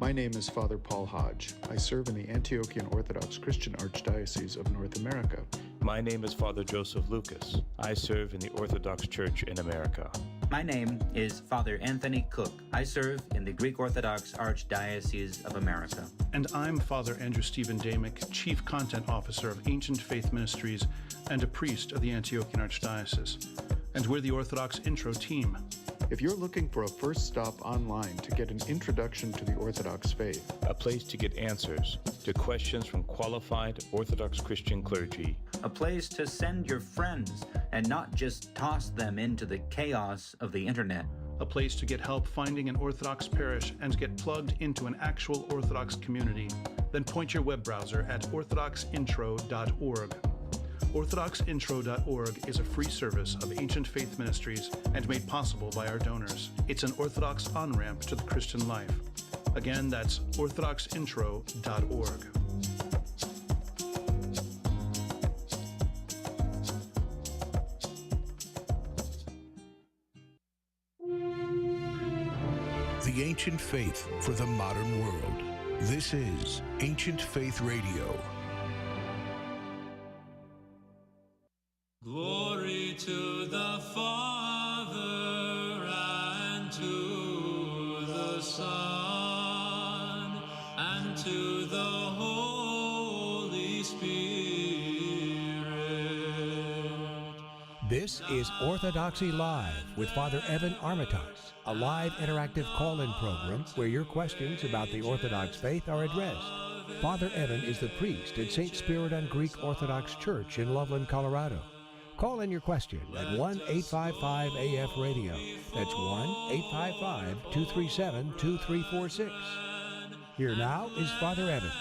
My name is Father Paul Hodge. I serve in the Antiochian Orthodox Christian Archdiocese of North America. My name is Father Joseph Lucas. I serve in the Orthodox Church in America. My name is Father Anthony Cook. I serve in the Greek Orthodox Archdiocese of America. And I'm Father Andrew Stephen Damick, Chief Content Officer of Ancient Faith Ministries and a priest of the Antiochian Archdiocese. And we're the Orthodox Intro team. If you're looking for a first stop online to get an introduction to the Orthodox faith, A place to get answers to questions from qualified Orthodox Christian clergy, A place to send your friends and not just toss them into the chaos of the internet. A place to get help finding an Orthodox parish and get plugged into an actual Orthodox community, then point your web browser at orthodoxintro.org. OrthodoxIntro.org is a free service of Ancient Faith Ministries and made possible by our donors. It's an Orthodox on-ramp to the Christian life. Again, that's OrthodoxIntro.org. The ancient faith for the modern world. This is Ancient Faith Radio. Glory to the Father, and to the Son, and to the Holy Spirit. This is Orthodoxy Live with Father Evan Armatas, a live interactive call-in program where your questions about the Orthodox faith are addressed. Father Evan is the priest at St. Spiridon Greek Orthodox Church in Loveland, Colorado. Call in your question at 1-855-AF-RADIO. That's 1-855-237-2346. Here now is Father Evan.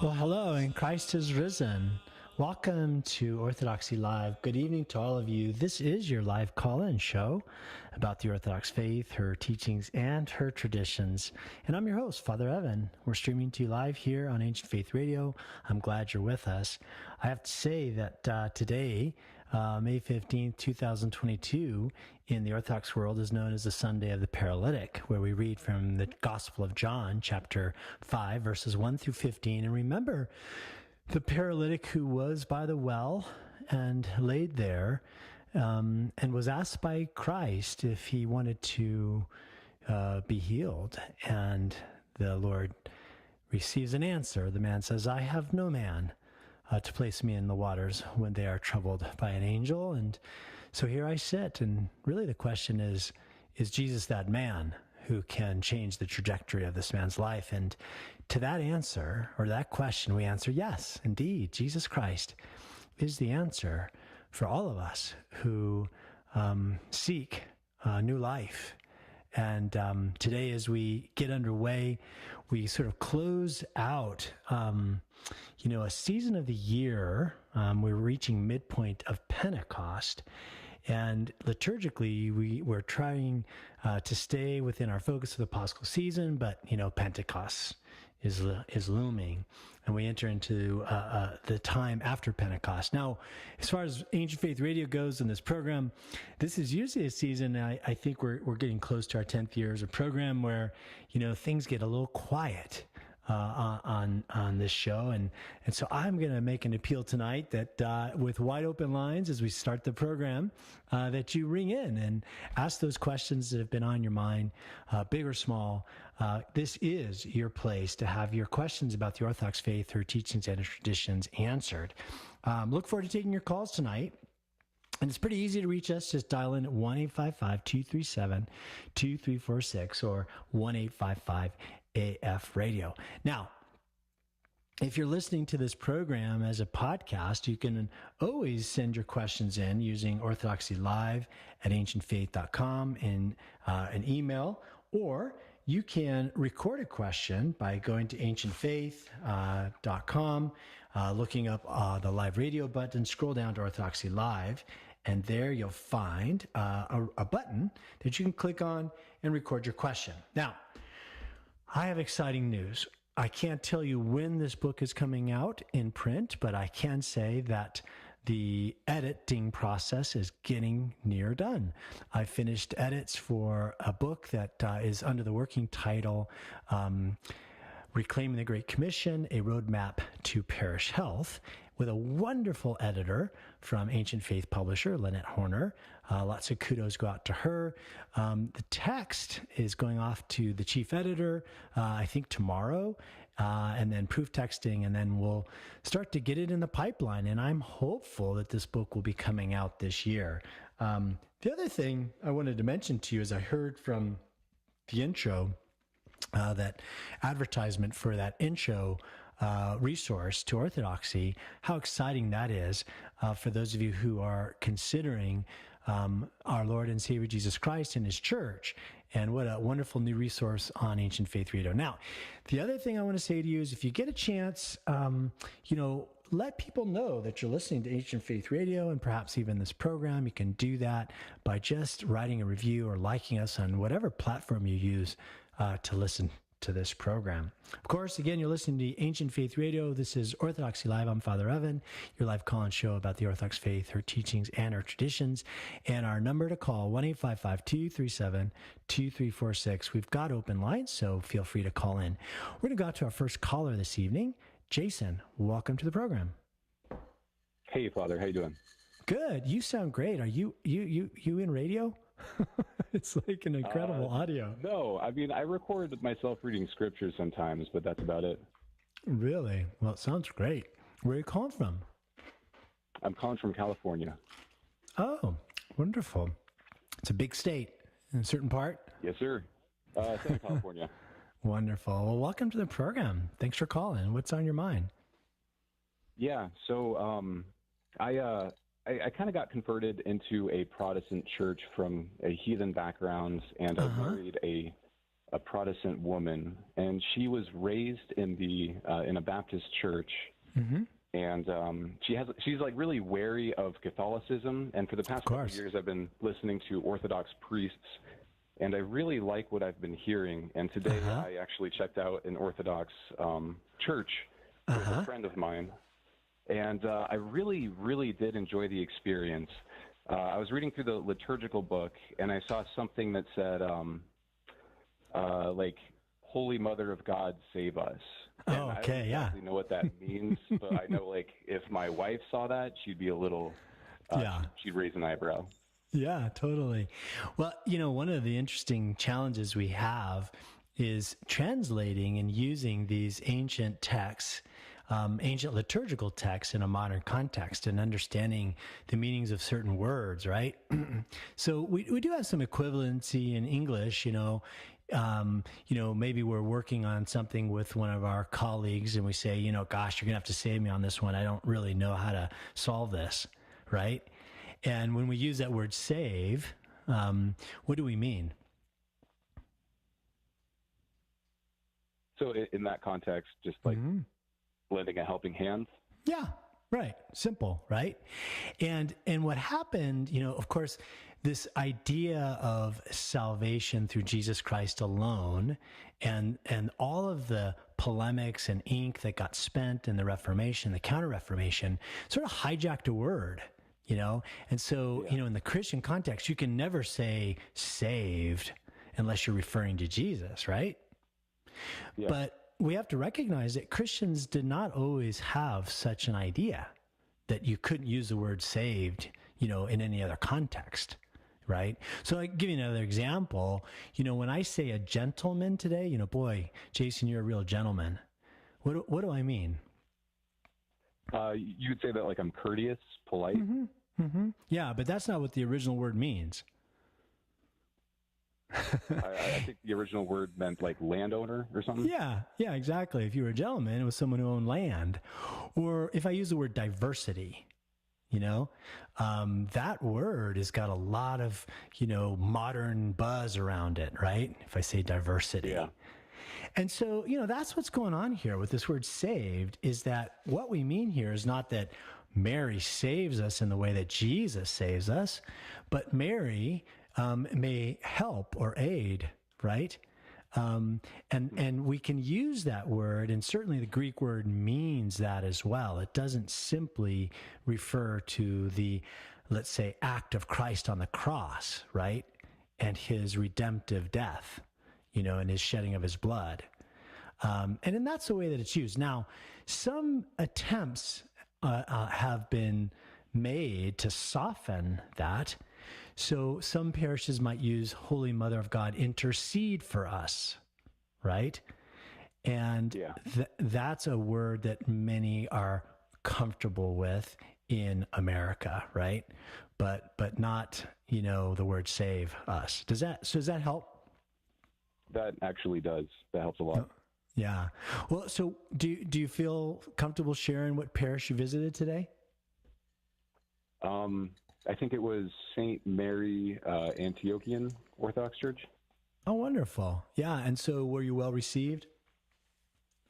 Well, hello, and Christ is risen. Welcome to Orthodoxy Live. Good evening to all of you. This is your live call-in show about the Orthodox faith, her teachings, and her traditions. And I'm your host, Father Evan. We're streaming to you live here on Ancient Faith Radio. I'm glad you're with us. I have to say that today, May 15th, 2022, in the Orthodox world is known as the Sunday of the Paralytic, where we read from the Gospel of John, chapter 5, verses 1 through 15. And remember, the paralytic who was by the well and laid there and was asked by Christ if he wanted to be healed. And the Lord receives an answer. The man says, I have no man to place me in the waters when they are troubled by an angel. And so here I sit. And really the question is Jesus that man who can change the trajectory of this man's life? And to that answer, or that question, we answer, yes, indeed, Jesus Christ is the answer for all of us who seek new life. And today, as we get underway, we sort of close out, a season of the year. We're reaching midpoint of Pentecost. And liturgically, we're trying to stay within our focus of the Paschal season, but, Pentecost is looming, and we enter into the time after Pentecost. Now, as far as Ancient Faith Radio goes in this program, this is usually a season, I think we're getting close to our 10th year as a program where, things get a little quiet on this show, and so I'm going to make an appeal tonight that with wide open lines as we start the program, that you ring in and ask those questions that have been on your mind, big or small. This is your place to have your questions about the Orthodox faith, her teachings and her traditions answered. Look forward to taking your calls tonight. And it's pretty easy to reach us. Just dial in at 1-855-237-2346 or 1-855-AF-RADIO. Now, if you're listening to this program as a podcast, you can always send your questions in using Orthodoxy Live at ancientfaith.com in an email, or you can record a question by going to ancientfaith.com, looking up the live radio button, scroll down to Orthodoxy Live, and there you'll find a button that you can click on and record your question. Now, I have exciting news. I can't tell you when this book is coming out in print, but I can say that the editing process is getting near done. I finished edits for a book that is under the working title, Reclaiming the Great Commission, A Roadmap to Parish Health, with a wonderful editor from Ancient Faith publisher, Lynette Horner. Lots of kudos go out to her. The text is going off to the chief editor, I think tomorrow, and then proof texting, and then we'll start to get it in the pipeline. And I'm hopeful that this book will be coming out this year. The other thing I wanted to mention to you is I heard from the intro, that advertisement for that intro resource to Orthodoxy, how exciting that is for those of you who are considering our Lord and Savior Jesus Christ and his church. And what a wonderful new resource on Ancient Faith Radio. Now, the other thing I want to say to you is if you get a chance, let people know that you're listening to Ancient Faith Radio and perhaps even this program. You can do that by just writing a review or liking us on whatever platform you use to listen to this program. Of course, again, you're listening to Ancient Faith Radio. This is Orthodoxy Live. I'm Father Evan, your live call-in show about the Orthodox faith, her teachings, and her traditions. And our number to call, 1-855-237-2346. We've got open lines, so feel free to call in. We're going to go out to our first caller this evening. Jason, welcome to the program. Hey, Father. How you doing? Good. You sound great. Are you in radio? It's like an incredible audio. No, I mean, I record myself reading scriptures sometimes, but that's about it. Really? Well, it sounds great. Where are you calling from? I'm calling from California. Oh, wonderful. It's a big state in a certain part. Yes, sir. Southern California. Wonderful. Well, welcome to the program. Thanks for calling. What's on your mind? Yeah, so I kind of got converted into a Protestant church from a heathen background, and I married a Protestant woman, and she was raised in a Baptist church, and she's like really wary of Catholicism, and for the past couple of years I've been listening to Orthodox priests, and I really like what I've been hearing, and today I actually checked out an Orthodox church with a friend of mine. And I really, really did enjoy the experience. I was reading through the liturgical book, and I saw something that said, like, Holy Mother of God, save us. And I don't exactly know what that means, but I know, like, if my wife saw that, she'd be a little, she'd raise an eyebrow. Yeah, totally. Well, one of the interesting challenges we have is translating and using these ancient texts, ancient liturgical texts in a modern context and understanding the meanings of certain words, right? So we do have some equivalency in English, maybe we're working on something with one of our colleagues and we say, gosh, you're gonna have to save me on this one. I don't really know how to solve this, right? And when we use that word save, what do we mean? So in that context, just like lending a helping hand? Yeah, right. Simple, right? And what happened, of course, this idea of salvation through Jesus Christ alone and all of the polemics and ink that got spent in the Reformation, the Counter-Reformation, sort of hijacked a word, And so, in the Christian context, you can never say saved unless you're referring to Jesus, right? Yeah. But we have to recognize that Christians did not always have such an idea that you couldn't use the word saved, in any other context, right? So I give you another example. When I say a gentleman today, boy, Jason, you're a real gentleman. What do I mean? You would say that like I'm courteous, polite. Yeah, but that's not what the original word means. I think the original word meant like landowner or something. Yeah, exactly. If you were a gentleman, it was someone who owned land. Or if I use the word diversity, that word has got a lot of, modern buzz around it, right? If I say diversity. Yeah. And so, that's what's going on here with this word saved, is that what we mean here is not that Mary saves us in the way that Jesus saves us, but Mary may help or aid, right? And we can use that word, and certainly the Greek word means that as well. It doesn't simply refer to the, let's say, act of Christ on the cross, right? And his redemptive death, and his shedding of his blood. And then that's the way that it's used. Now, some attempts have been made to soften that. So some parishes might use Holy Mother of God, intercede for us, right? And that's a word that many are comfortable with in America, right? But not, the word save us. Does that help? That actually does. That helps a lot. Yeah. Well, so do you feel comfortable sharing what parish you visited today? I think it was St. Mary Antiochian Orthodox Church. Oh, wonderful. Yeah. And so were you well received?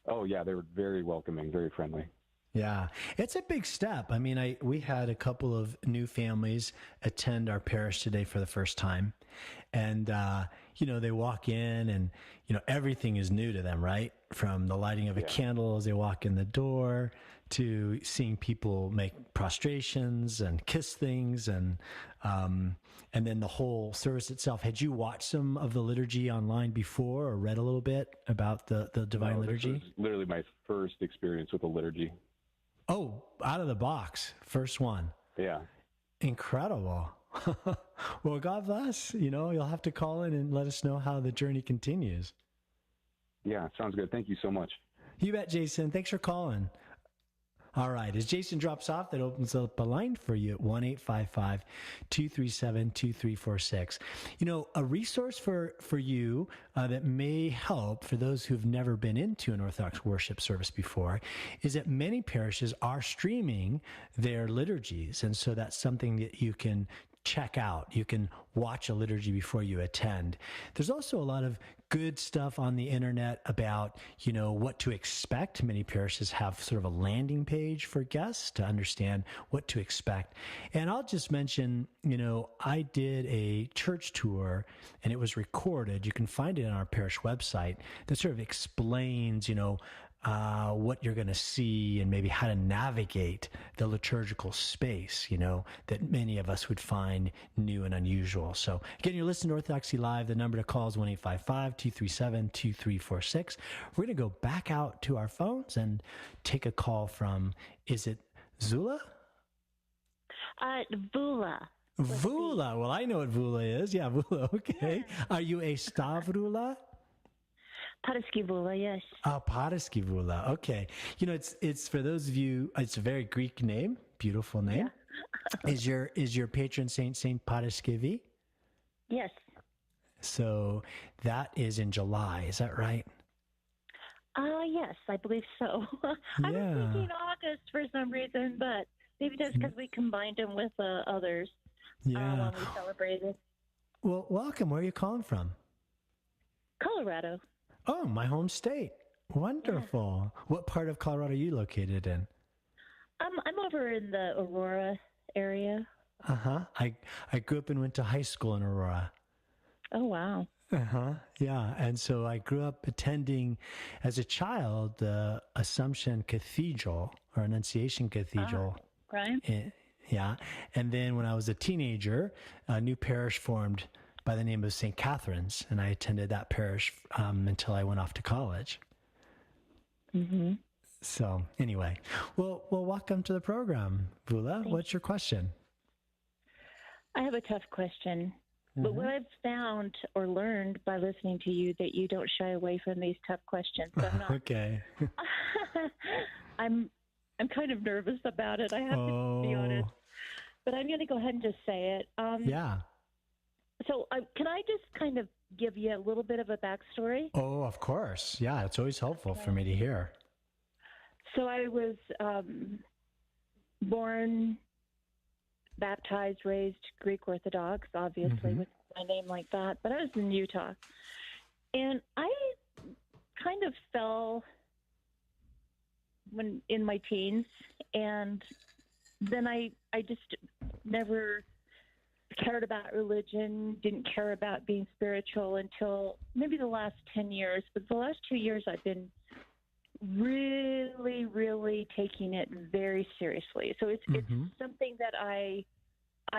Oh, yeah. They were very welcoming, very friendly. Yeah. It's a big step. I mean, we had a couple of new families attend our parish today for the first time. And, they walk in and, everything is new to them, right? From the lighting of a candle as they walk in the door to seeing people make prostrations and kiss things and then the whole service itself. Had you watched some of the liturgy online before or read a little bit about the Divine Liturgy? This was literally my first experience with the liturgy. Oh, out of the box. First one. Yeah. Incredible. Well, God bless. You'll have to call in and let us know how the journey continues. Yeah, sounds good. Thank you so much. You bet, Jason. Thanks for calling. All right. As Jason drops off, that opens up a line for you at 1-855-237-2346. A resource for you that may help for those who've never been into an Orthodox worship service before is that many parishes are streaming their liturgies. And so that's something that you can check out. You can watch a liturgy before you attend. There's also a lot of good stuff on the internet about, what to expect. Many parishes have sort of a landing page for guests to understand what to expect. And I'll just mention, I did a church tour and it was recorded. You can find it on our parish website that sort of explains, what you're going to see and maybe how to navigate the liturgical space, that many of us would find new and unusual. So again, you're listening to Orthodoxy Live. The number to call is 1-855-237-2346. We're going to go back out to our phones and take a call from, is it Zula? Vula. Vula. Well, I know what Vula is. Yeah, Vula. Okay. Yeah. Are you a Stavrula? Paraski Vula, yes. Oh, Paraski Vula. Okay. It's for those of you, it's a very Greek name, beautiful name. Yeah. Is your patron saint Saint Paraskivi? Yes. So that is in July, is that right? Yes, I believe so. I was thinking August for some reason, but maybe that's because we combined them with others when we celebrated. Well, welcome. Where are you calling from? Colorado. Oh, my home state. Wonderful. Yeah. What part of Colorado are you located in? I'm over in the Aurora area. Uh-huh. I grew up and went to high school in Aurora. Oh, wow. Uh-huh. Yeah. And so I grew up attending as a child the Assumption Cathedral or Annunciation Cathedral. Right. Yeah. And then when I was a teenager, a new parish formed by the name of St. Catherine's, and I attended that parish until I went off to college. Mm-hmm. So anyway, well, welcome to the program, Vula. What's your question? I have a tough question, but what I've found or learned by listening to you that you don't shy away from these tough questions. So I'm not. Okay. I'm kind of nervous about it. I have to be honest, but I'm going to go ahead and just say it. Yeah. So can I just kind of give you a little bit of a backstory? Oh, of course. Yeah, it's always helpful for me to hear. So I was born, baptized, raised Greek Orthodox, obviously, with my name like that. But I was in Utah. And I kind of fell when in my teens. And then I just never cared about religion, didn't care about being spiritual until maybe the last 10 years. But the last 2 years, I've been really, really taking it very seriously. So it's something that I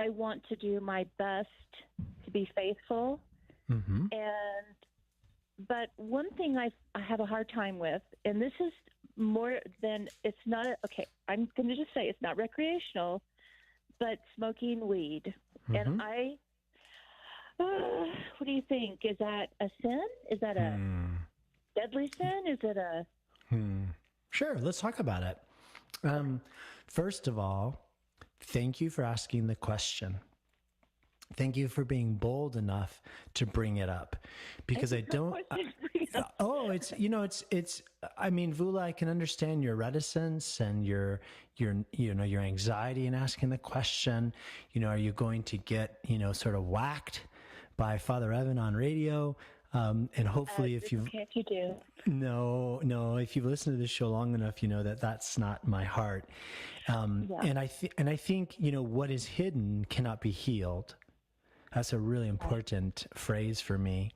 want to do my best to be faithful. But one thing I have a hard time with, and this is more than, it's not, I'm going to just say it's not recreational, but smoking weed. And what do you think? Is that a sin? Is that a deadly sin? Is it a... Sure, let's talk about it. First of all, thank you for asking the question. Thank you for being bold enough to bring it up, because I don't. I mean, Vula, I can understand your reticence and your anxiety in asking the question. Are you going to get, sort of whacked by Father Evan on radio? And hopefully if you do. No, if you've listened to this show long enough, you know that that's not my heart. And I think, what is hidden cannot be healed. That's a really important phrase for me.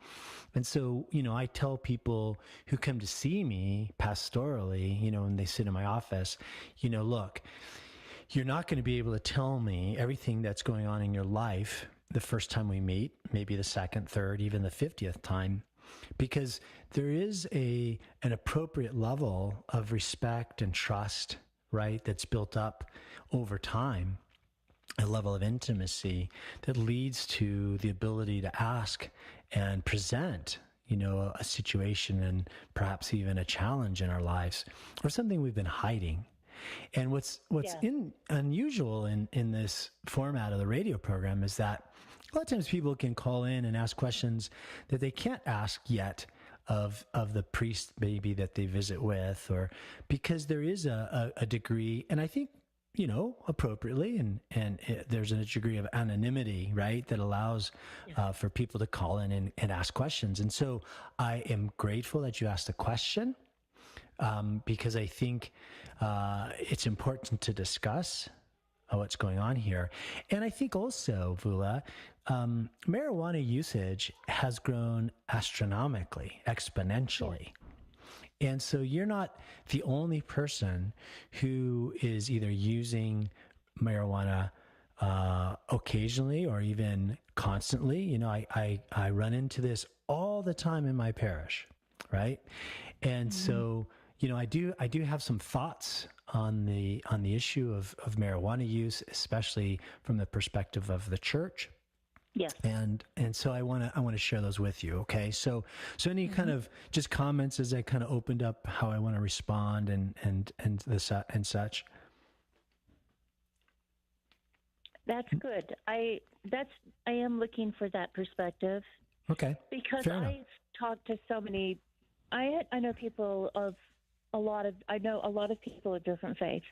And so, I tell people who come to see me pastorally, when they sit in my office, look, you're not going to be able to tell me everything that's going on in your life the first time we meet, maybe the second, third, even the 50th time, because there is an appropriate level of respect and trust, right, that's built up over time, a level of intimacy that leads to the ability to ask and present, a situation and perhaps even a challenge in our lives or something we've been hiding. And what's unusual in this format of the radio program is that a lot of times people can call in and ask questions that they can't ask yet of the priest maybe that they visit with, or because there is a degree, and I think, appropriately, and there's a degree of anonymity, right, that allows for people to call in and ask questions. And so I am grateful that you asked the question, because I think it's important to discuss what's going on here. And I think also, Vula, marijuana usage has grown astronomically, exponentially. And so you're not the only person who is either using marijuana occasionally or even constantly. I run into this all the time in my parish, right? And so, I do have some thoughts on the issue of marijuana use, especially from the perspective of the church. Yes. And so I want to share those with you. Okay. So any kind of just comments as I kind of opened up how I want to respond and such. That's good. I am looking for that perspective. Okay. Because I've talked to so many. I know people of a lot of people of different faiths,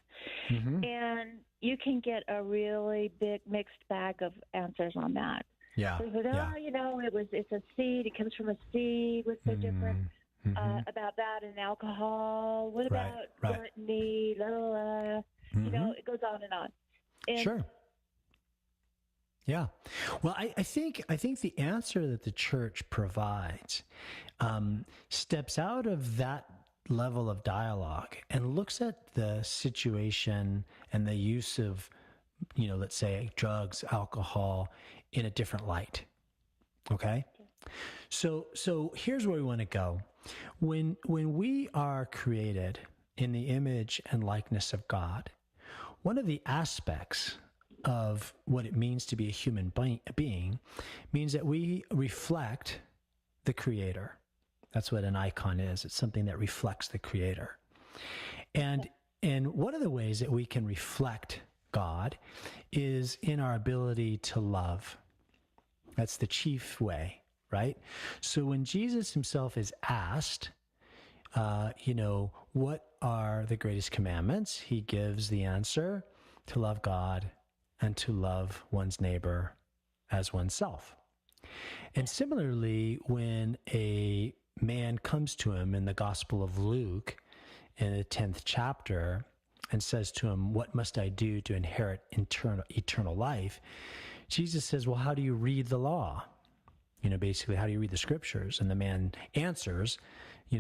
and you can get a really big mixed bag of answers on that. Yeah. So it's a seed. It comes from a seed. What's so different about that and alcohol? What about gluttony? Blah, blah, blah. It goes on and on. And sure. Yeah. Well, I think the answer that the church provides steps out of that level of dialogue and looks at the situation and the use of, let's say drugs, alcohol in a different light. Okay. So here's where we want to go. When we are created in the image and likeness of God, one of the aspects of what it means to be a human being means that we reflect the Creator. That's what an icon is. It's something that reflects the Creator. And one of the ways that we can reflect God is in our ability to love. That's the chief way, right? So when Jesus himself is asked, what are the greatest commandments? He gives the answer: to love God and to love one's neighbor as oneself. And similarly, when a man comes to him in the Gospel of Luke in the 10th chapter and says to him, "What must I do to inherit eternal life?" Jesus says, well, how do you read the law? Basically, how do you read the scriptures? And the man answers,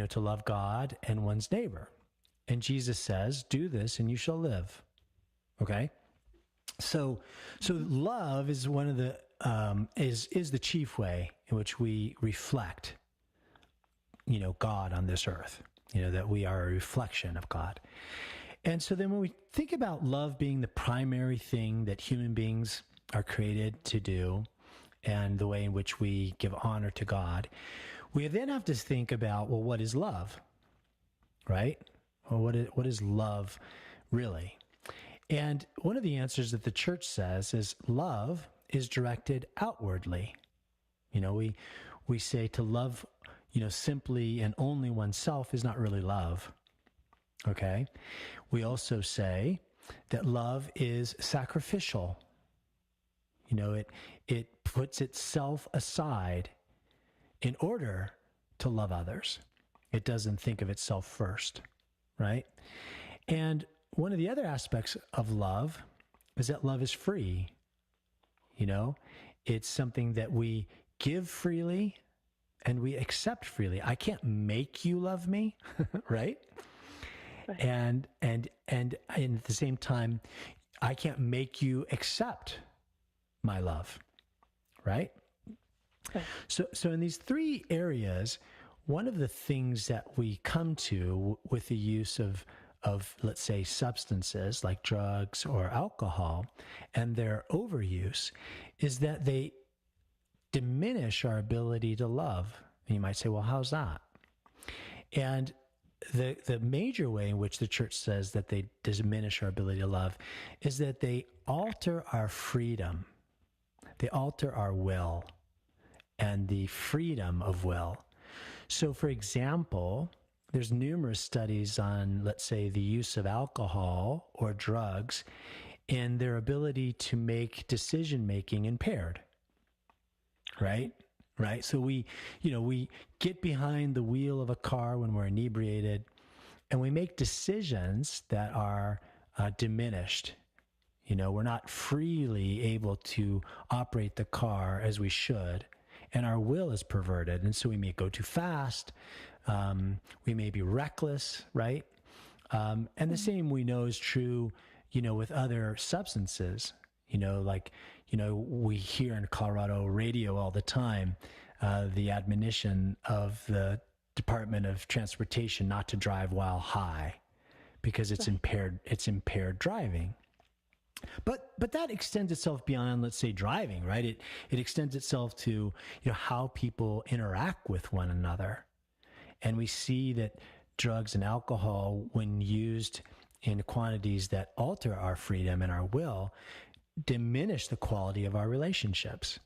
to love God and one's neighbor. And Jesus says, do this and you shall live. Okay? So love is one of the, is the chief way in which we reflect, God on this earth, that we are a reflection of God. And so then when we think about love being the primary thing that human beings are created to do, and the way in which we give honor to God, we then have to think about, well, what is love, right? Well, what is love really? And one of the answers that the church says is love is directed outwardly. We say to love, simply and only oneself is not really love, okay? We also say that love is sacrificial. It puts itself aside in order to love others. It doesn't think of itself first, right? And one of the other aspects of love is that love is free. It's something that we give freely and we accept freely. I can't make you love me, right? And at the same time, I can't make you accept my love, right? So in these three areas, one of the things that we come to with the use of let's say substances like drugs or alcohol and their overuse is that they diminish our ability to love. And you might say, well, how's that? And the major way in which the church says that they diminish our ability to love is that they alter our freedom. They alter our will and the freedom of will. So, for example, there's numerous studies on, let's say, the use of alcohol or drugs and their ability to make decision-making impaired, right? Right? So we get behind the wheel of a car when we're inebriated and we make decisions that are diminished. We're not freely able to operate the car as we should, and our will is perverted. And so we may go too fast. We may be reckless, right? And the same we know is true, with other substances. We hear in Colorado radio all the time, the admonition of the Department of Transportation not to drive while high because it's impaired driving. But that extends itself beyond, let's say, driving, right? It extends itself to how people interact with one another. And we see that drugs and alcohol, when used in quantities that alter our freedom and our will, diminish the quality of our relationships.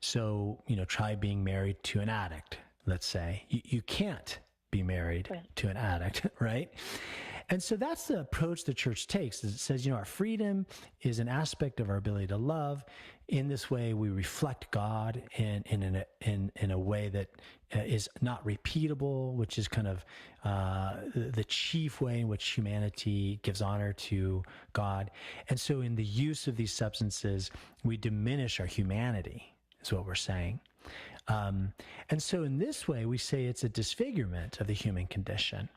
So try being married to an addict, let's say. You can't be married to an addict, right? And so that's the approach the church takes. Is it says, our freedom is an aspect of our ability to love. In this way, we reflect God in a way that is not repeatable, which is kind of the chief way in which humanity gives honor to God. And so in the use of these substances, we diminish our humanity, is what we're saying. And so in this way, we say it's a disfigurement of the human condition,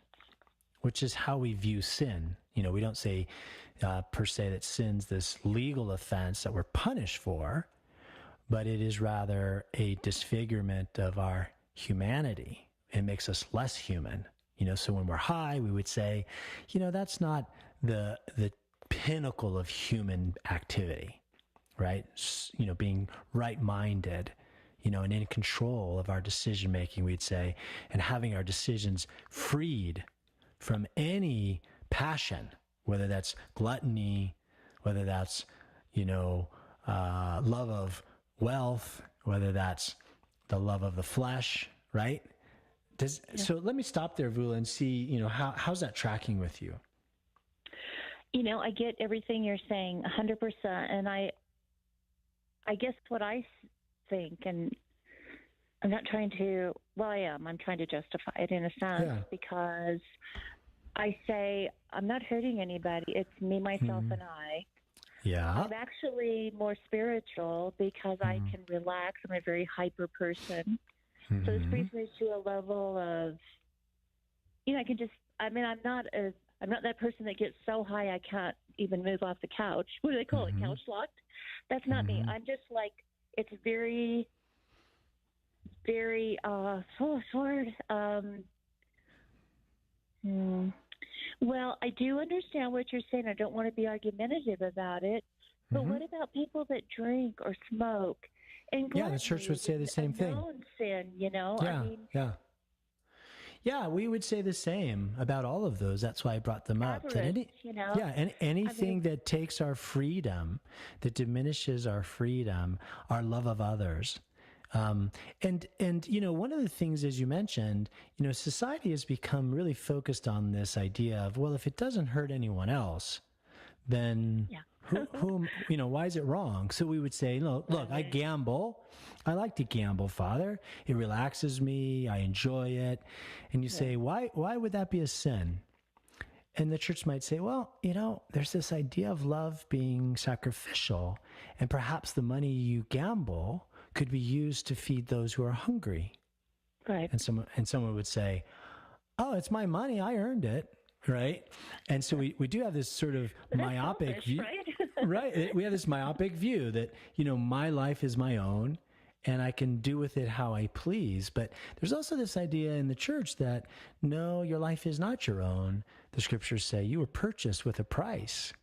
which is how we view sin. We don't say per se that sin's this legal offense that we're punished for, but it is rather a disfigurement of our humanity. It makes us less human. So when we're high, we would say, that's not the pinnacle of human activity, right? Being right-minded, and in control of our decision-making, we'd say, and having our decisions freed from any passion, whether that's gluttony, whether that's, love of wealth, whether that's the love of the flesh, right? So let me stop there, Vula, and see, how's that tracking with you? I get everything you're saying 100%. And I guess what I think, and I'm not trying to, I'm trying to justify it in a sense, because I say, I'm not hurting anybody. It's me, myself, and I. Yeah. I'm actually more spiritual because I can relax. I'm a very hyper person. So this brings me to a level of, I can just, I'm not that person that gets so high I can't even move off the couch. What do they call it? Couch locked? That's not me. I'm just like, it's very, very, Well, I do understand what you're saying. I don't want to be argumentative about it. But what about people that drink or smoke? And yeah, the church would say the same thing. Sin, Yeah, I mean, yeah, we would say the same about all of those. That's why I brought them up. Avarice, and anything that takes our freedom, that diminishes our freedom, our love of others. And one of the things, as you mentioned, society has become really focused on this idea of, well, if it doesn't hurt anyone else, then why is it wrong? So we would say, look, I gamble. I like to gamble, Father. It relaxes me. I enjoy it. And you say, why would that be a sin? And the church might say, well, there's this idea of love being sacrificial, and perhaps the money you gamble could be used to feed those who are hungry. Right. And someone would say, oh, it's my money. I earned it. Right. And so we do have this sort of myopic view. Right? Right. We have this myopic view that, my life is my own and I can do with it how I please. But there's also this idea in the church that, no, your life is not your own. The scriptures say you were purchased with a price.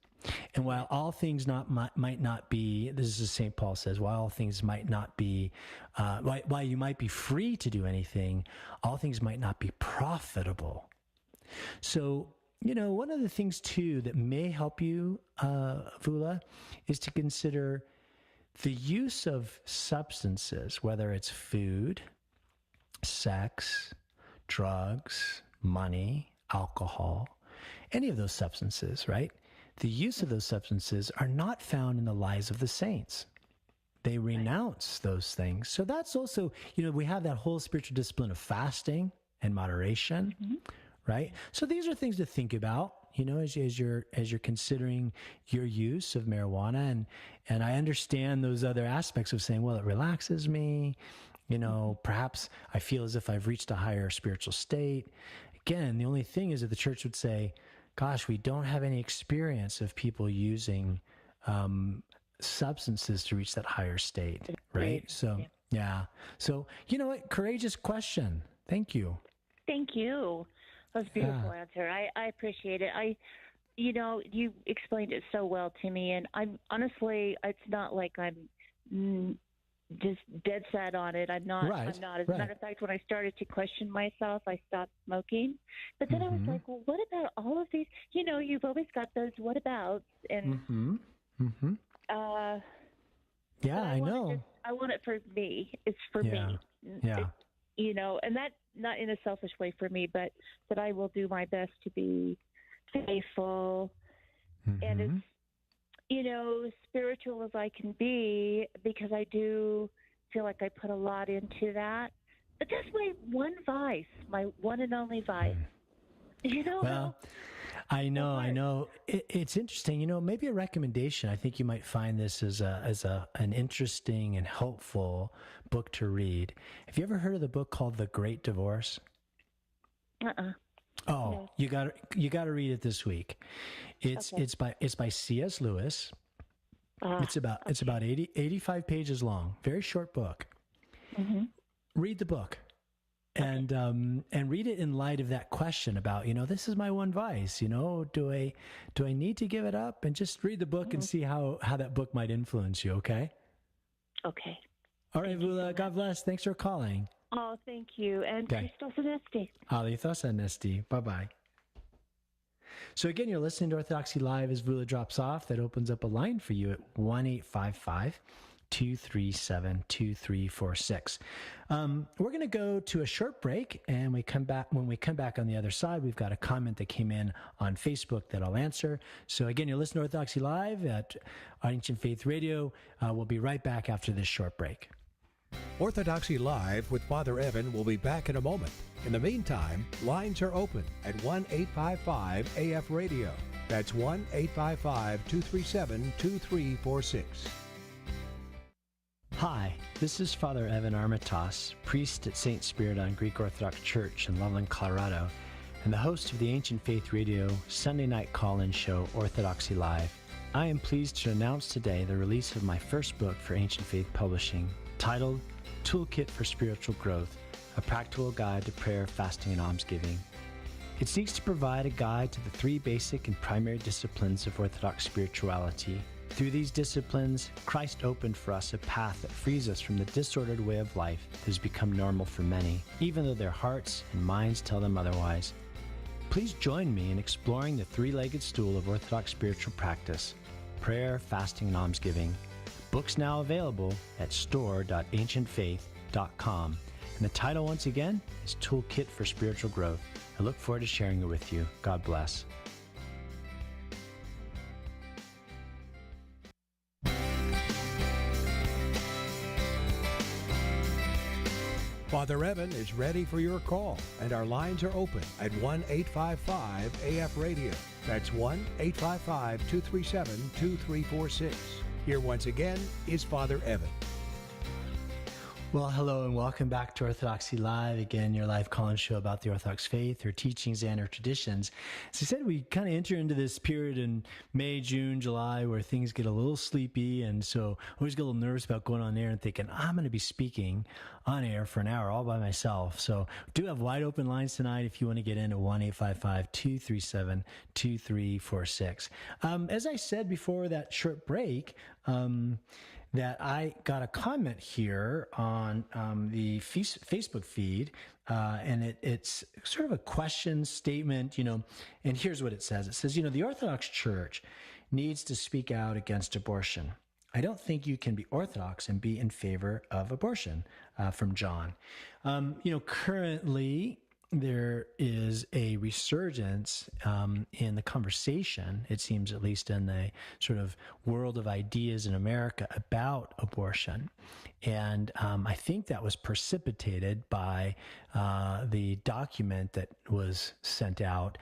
And while all things might not be, this is as St. Paul says, while all things might not be, while you might be free to do anything, all things might not be profitable. So, one of the things too that may help you, Vula, is to consider the use of substances, whether it's food, sex, drugs, money, alcohol, any of those substances, right? The use of those substances are not found in the lives of the saints. They renounce those things. So that's also, we have that whole spiritual discipline of fasting and moderation, right? So these are things to think about, as you're considering your use of marijuana. And I understand those other aspects of saying, well, it relaxes me. Perhaps I feel as if I've reached a higher spiritual state. Again, the only thing is that the church would say, gosh, we don't have any experience of people using substances to reach that higher state, right? So, yeah. So, what? Courageous question. Thank you. Thank you. That was a beautiful answer. I appreciate it. You explained it so well to me, and I'm honestly, it's not like I'm just dead set on it. I'm not. Right, I'm not. As a matter of fact, when I started to question myself, I stopped smoking. But then I was like, well, what about all of these? You've always got those what abouts, and I know. I want it for me. It's for me. Yeah. And that not in a selfish way for me, but that I will do my best to be faithful and as spiritual as I can be, because I do feel like I put a lot into that. But that's my one vice, my one and only vice. Well, I know. It's interesting. Maybe a recommendation. I think you might find this as an interesting and helpful book to read. Have you ever heard of the book called The Great Divorce? Oh, no. You got to read it this week. It's by C.S. Lewis. It's about 85 pages long. Very short book. Read the book. And read it in light of that question about, this is my one vice, do I need to give it up? And just read the book and see how that book might influence you. Okay. Okay. All right, Vula, God bless. Thanks for calling. Oh, thank you. And Christos Anesti. Alithos Anesti. Bye-bye. So again, you're listening to Orthodoxy Live as Vula drops off. That opens up a line for you at 1-855-237-2346. We're going to go to a short break, and when we come back on the other side, we've got a comment that came in on Facebook that I'll answer. So again, you're listening to Orthodoxy Live at Ancient Faith Radio. We'll be right back after this short break. Orthodoxy Live with Father Evan will be back in a moment. In the meantime, lines are open at 1-855-AF-RADIO. That's 1-855-237-2346. Hi, this is Father Evan Armatas, priest at St. Spiridon Greek Orthodox Church in Loveland, Colorado, and the host of the Ancient Faith Radio Sunday night call-in show, Orthodoxy Live. I am pleased to announce today the release of my first book for Ancient Faith Publishing, titled Toolkit for Spiritual Growth, a practical guide to prayer, fasting, and almsgiving. It seeks to provide a guide to the three basic and primary disciplines of Orthodox spirituality. Through these disciplines, Christ opened for us a path that frees us from the disordered way of life that has become normal for many, even though their hearts and minds tell them otherwise. Please join me in exploring the three-legged stool of Orthodox spiritual practice, prayer, fasting, and almsgiving. Books now available at store.ancientfaith.com. And the title, once again, is Toolkit for Spiritual Growth. I look forward to sharing it with you. God bless. Father Evan is ready for your call, and our lines are open at 1-855-AF-RADIO. That's 1-855-237-2346. Here once again is Father Evan. Well, hello and welcome back to Orthodoxy Live. Again, your live call-in show about the Orthodox faith, her teachings, and her traditions. As I said, we kind of enter into this period in May, June, July where things get a little sleepy, and so I always get a little nervous about going on air and thinking, I'm going to be speaking on air for an hour all by myself. So we do have wide open lines tonight if you want to get in at 1-855-237-2346. As I said before that short break, that I got a comment here on the Facebook feed, and it's sort of a question statement, and here's what it says. It says, the Orthodox Church needs to speak out against abortion. I don't think you can be Orthodox and be in favor of abortion, from John. Currently, there is a resurgence in the conversation, it seems, at least in the sort of world of ideas in America about abortion. And I think that was precipitated by the document that was sent out.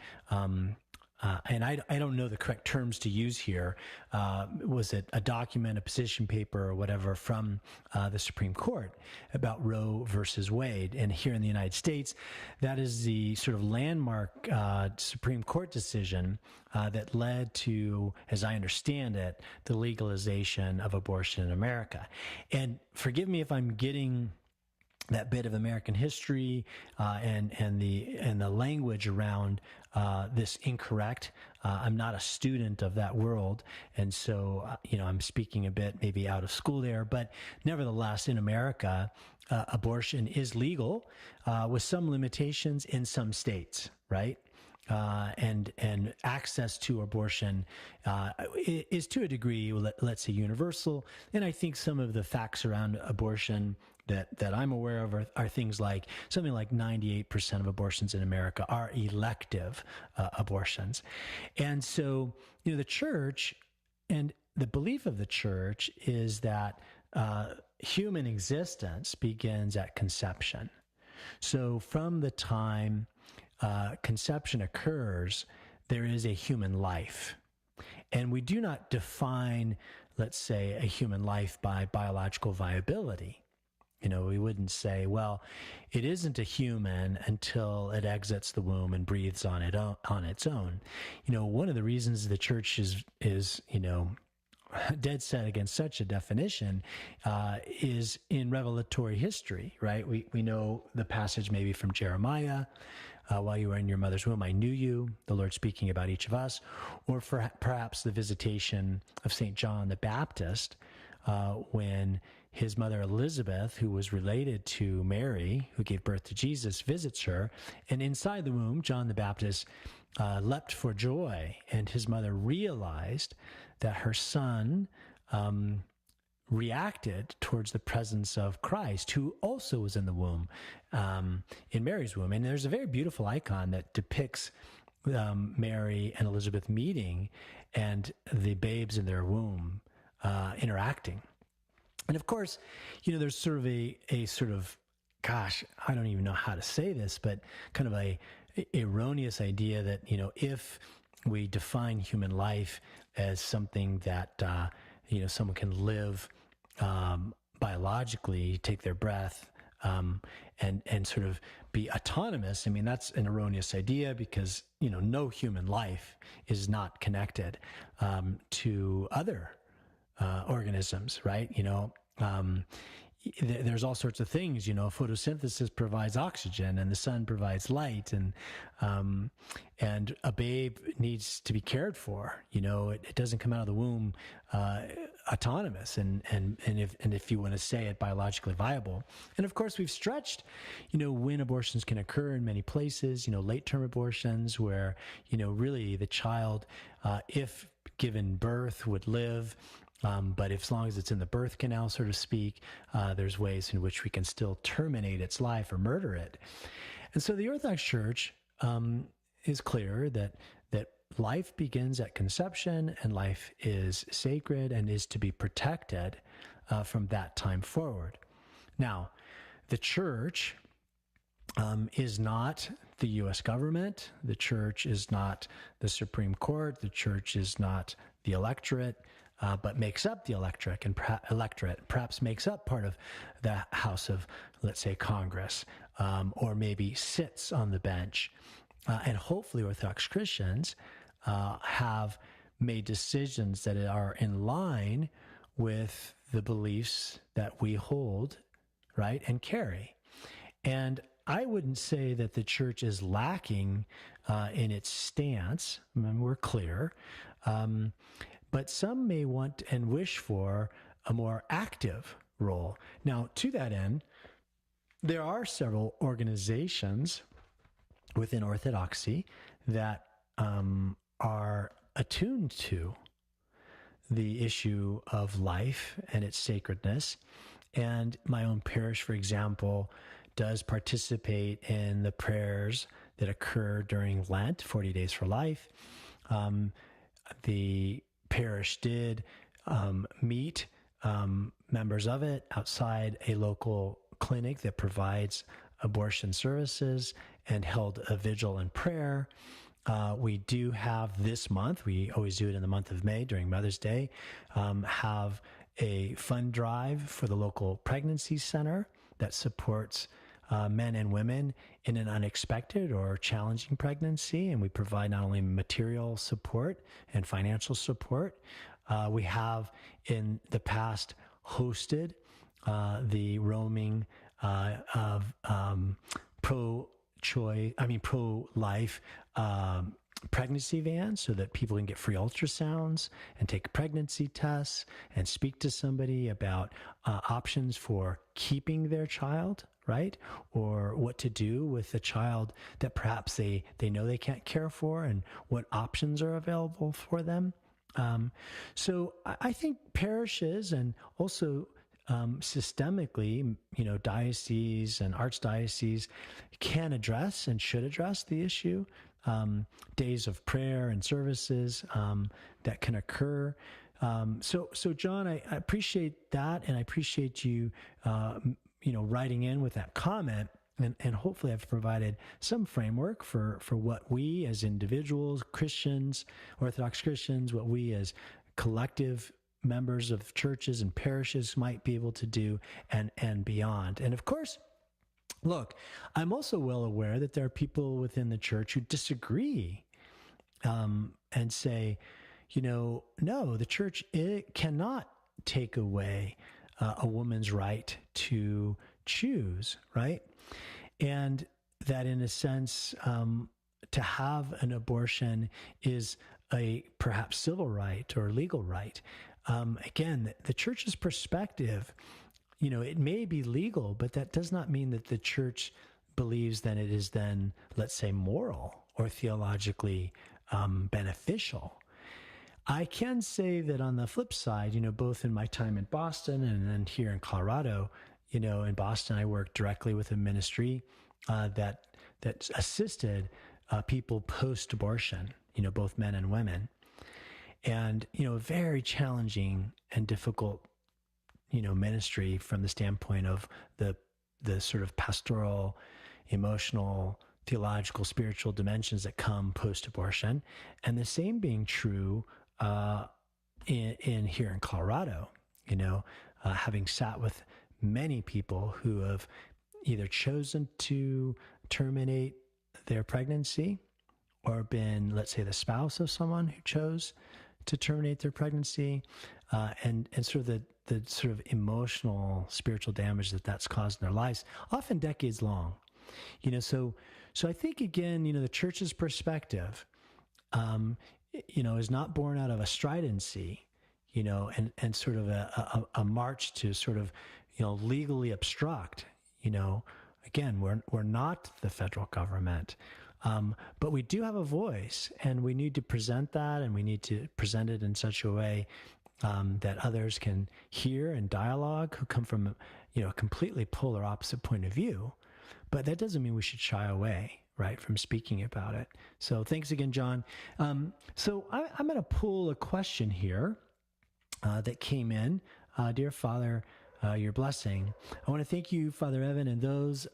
And I don't know the correct terms to use here. Was it a document, a position paper, or whatever from the Supreme Court about Roe versus Wade? And here in the United States, that is the sort of landmark Supreme Court decision that led to, as I understand it, the legalization of abortion in America. And forgive me if I'm getting that bit of American history and the language around this incorrect. I'm not a student of that world, and so I'm speaking a bit maybe out of school there. But nevertheless, in America, abortion is legal with some limitations in some states, right? And access to abortion is to a degree, let's say, universal. And I think some of the facts around abortion that I'm aware of are things like something like 98% of abortions in America are elective abortions. And so, the church and the belief of the church is that human existence begins at conception. So from the time conception occurs, there is a human life. And we do not define, let's say, a human life by biological viability. We wouldn't say, well, it isn't a human until it exits the womb and breathes on its own. One of the reasons the church is dead set against such a definition is in revelatory history, right? We know the passage maybe from Jeremiah, while you were in your mother's womb, I knew you, the Lord speaking about each of us, or for perhaps the visitation of St. John the Baptist when his mother Elizabeth, who was related to Mary, who gave birth to Jesus, visits her, and inside the womb, John the Baptist leapt for joy, and his mother realized that her son reacted towards the presence of Christ, who also was in the womb, in Mary's womb. And there's a very beautiful icon that depicts Mary and Elizabeth meeting and the babes in their womb interacting. And of course, there's sort of a sort of, gosh, I don't even know how to say this, but kind of a erroneous idea that, if we define human life as something that, someone can live biologically, take their breath, and sort of be autonomous. I mean, that's an erroneous idea because, no human life is not connected to other organisms, right? There's all sorts of things, photosynthesis provides oxygen and the sun provides light, and a babe needs to be cared for. It doesn't come out of the womb autonomous and if you want to say it, biologically viable. And of course we've stretched, when abortions can occur in many places, late term abortions where, really the child, if given birth, would live. But as long as it's in the birth canal, so to speak, there's ways in which we can still terminate its life or murder it. And so the Orthodox Church is clear that life begins at conception and life is sacred and is to be protected from that time forward. Now, the Church is not the U.S. government. The Church is not the Supreme Court. The Church is not the electorate. But makes up the electorate and perhaps makes up part of the House of, let's say, Congress, or maybe sits on the bench. And hopefully Orthodox Christians have made decisions that are in line with the beliefs that we hold, right, and carry. And I wouldn't say that the Church is lacking in its stance. I mean, we're clear. But some may want and wish for a more active role. Now, to that end, there are several organizations within Orthodoxy that are attuned to the issue of life and its sacredness. And my own parish, for example, does participate in the prayers that occur during Lent, 40 Days for Life. The parish did meet members of it outside a local clinic that provides abortion services and held a vigil and prayer. We do have this month, we always do it in the month of May during Mother's Day, have a fund drive for the local pregnancy center that supports men and women in an unexpected or challenging pregnancy. And we provide not only material support and financial support, we have in the past hosted the roaming of pro-life pregnancy vans so that people can get free ultrasounds and take pregnancy tests and speak to somebody about options for keeping their child, right? Or what to do with a child that perhaps they know they can't care for and what options are available for them. So I think parishes and also systemically, dioceses and archdioceses can address and should address the issue. Days of prayer and services that can occur. So John, I appreciate that, and I appreciate you, writing in with that comment, and hopefully I've provided some framework for what we as individuals, Christians, Orthodox Christians, what we as collective members of churches and parishes might be able to do and beyond. And of course, look, I'm also well aware that there are people within the church who disagree and say, no, the church, it cannot take away a woman's right to choose, right? And that in a sense, to have an abortion is a perhaps civil right or legal right. Again, the church's perspective, it may be legal, but that does not mean that the church believes that it is then, let's say, moral or theologically beneficial. I can say that on the flip side, both in my time in Boston and then here in Colorado, in Boston, I worked directly with a ministry that assisted people post-abortion, both men and women. And, very challenging and difficult, ministry from the standpoint of the sort of pastoral, emotional, theological, spiritual dimensions that come post-abortion, and the same being true in here in Colorado. Having sat with many people who have either chosen to terminate their pregnancy or been, let's say, the spouse of someone who chose to terminate their pregnancy, and sort of the sort of emotional, spiritual damage that's caused in their lives, often decades long. So I think, again, the church's perspective, is not born out of a stridency, and sort of a march to sort of, legally obstruct. Again, we're not the federal government, but we do have a voice, and we need to present that, and we need to present it in such a way that others can hear and dialogue who come from, a completely polar opposite point of view. But that doesn't mean we should shy away, right, from speaking about it. So thanks again, John. So I'm going to pull a question here that came in. Dear Father, your blessing. I want to thank you, Father Evan, and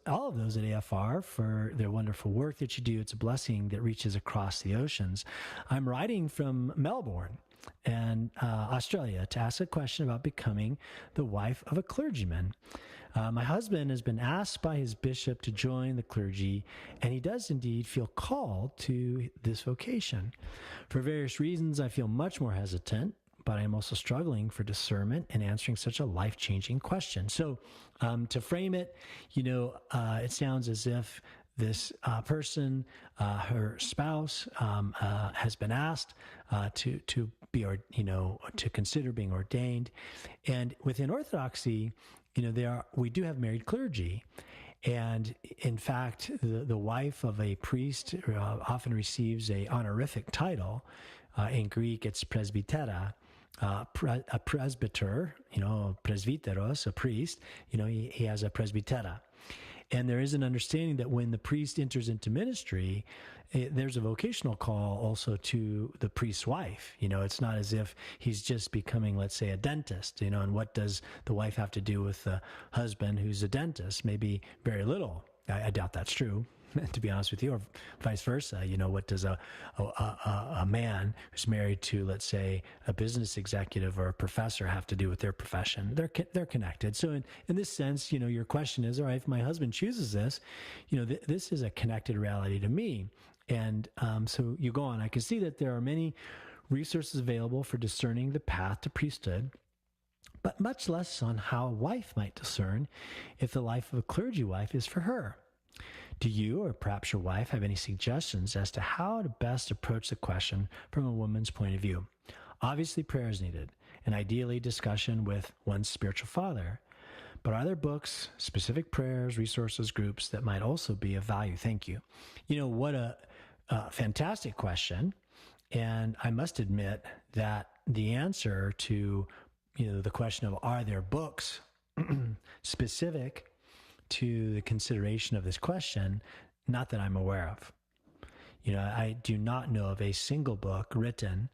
all of those at AFR for their wonderful work that you do. It's a blessing that reaches across the oceans. I'm writing from Melbourne and Australia to ask a question about becoming the wife of a clergyman. My husband has been asked by his bishop to join the clergy, and he does indeed feel called to this vocation. For various reasons, I feel much more hesitant, but I'm also struggling for discernment in answering such a life-changing question. So to frame it, it sounds as if this person, her spouse, has been asked to be, to consider being ordained. And within Orthodoxy, we do have married clergy. And in fact, the wife of a priest often receives a honorific title. In Greek, it's presbytera. A presbyter, presbyteros, a priest, he has a presbytera. And there is an understanding that when the priest enters into ministry, there's a vocational call also to the priest's wife. It's not as if he's just becoming, let's say, a dentist, and what does the wife have to do with the husband who's a dentist? Maybe very little. I doubt that's true, to be honest with you, or vice versa. What does a man who's married to, let's say, a business executive or a professor have to do with their profession? They're connected. So in this sense, your question is, all right, if my husband chooses this, this is a connected reality to me. And so you go on. I can see that there are many resources available for discerning the path to priesthood, but much less on how a wife might discern if the life of a clergy wife is for her. Do you, or perhaps your wife, have any suggestions as to how to best approach the question from a woman's point of view? Obviously, prayer is needed, and ideally discussion with one's spiritual father. But are there books, specific prayers, resources, groups that might also be of value? Thank you. What a fantastic question. And I must admit that the answer to, the question of are there books specific to the consideration of this question, not that I'm aware of. I do not know of a single book written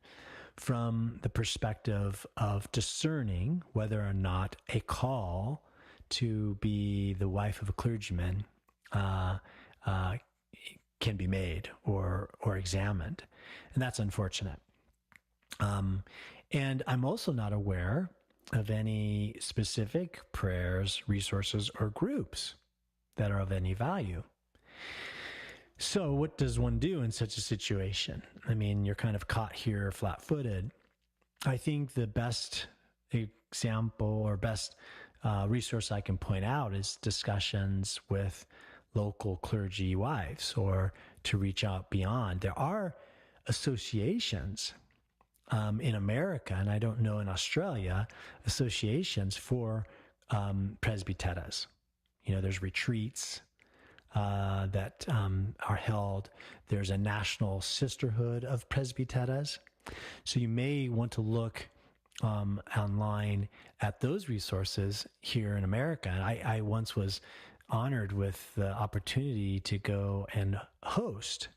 from the perspective of discerning whether or not a call to be the wife of a clergyman can be made or examined. And that's unfortunate. And I'm also not aware of any specific prayers, resources, or groups that are of any value. So what does one do in such a situation? I mean, you're kind of caught here flat-footed. I think the best example or best resource I can point out is discussions with local clergy wives, or to reach out beyond. There are associations in America, and I don't know in Australia, associations for presbyteras. There's retreats that are held. There's a national sisterhood of presbyteras. So you may want to look online at those resources here in America. And I once was honored with the opportunity to go and host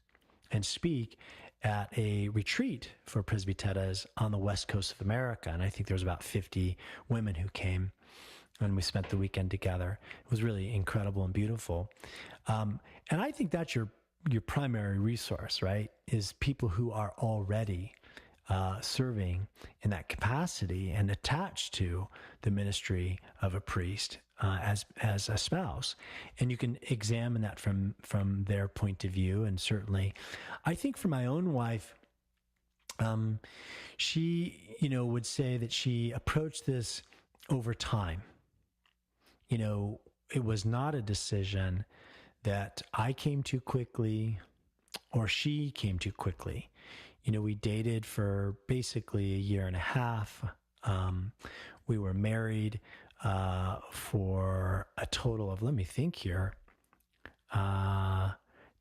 and speak at a retreat for presbyteras on the west coast of America. And I think there was about 50 women who came, and we spent the weekend together. It was really incredible and beautiful. And I think that's your your primary resource, right, is people who are already serving in that capacity and attached to the ministry of a priest as a spouse. And you can examine that from their point of view. And certainly, I think for my own wife, she, would say that she approached this over time. It was not a decision that I came too quickly or she came too quickly. We dated for basically a year and a half. We were married for a total of, let me think here.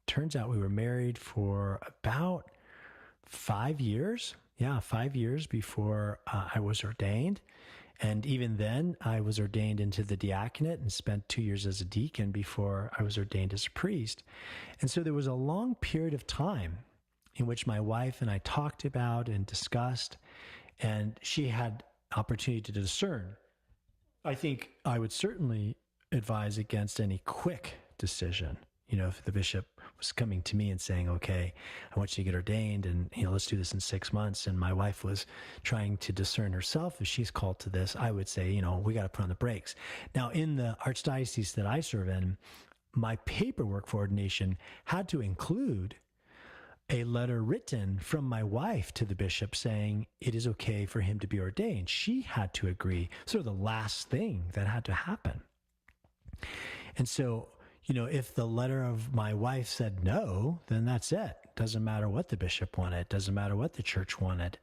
Turns out we were married for about 5 years. Yeah, 5 years before I was ordained. And even then, I was ordained into the diaconate and spent 2 years as a deacon before I was ordained as a priest. And so there was a long period of time in which my wife and I talked about and discussed, and she had opportunity to discern. I think I would certainly advise against any quick decision. If the bishop was coming to me and saying, okay, I want you to get ordained and, let's do this in 6 months. And my wife was trying to discern herself if she's called to this, I would say, we got to put on the brakes. Now, in the archdiocese that I serve in, my paperwork for ordination had to include a letter written from my wife to the bishop saying it is okay for him to be ordained. She had to agree. Sort of the last thing that had to happen. And so, if the letter of my wife said no, then that's it. Doesn't matter what the bishop wanted. Doesn't matter what the church wanted.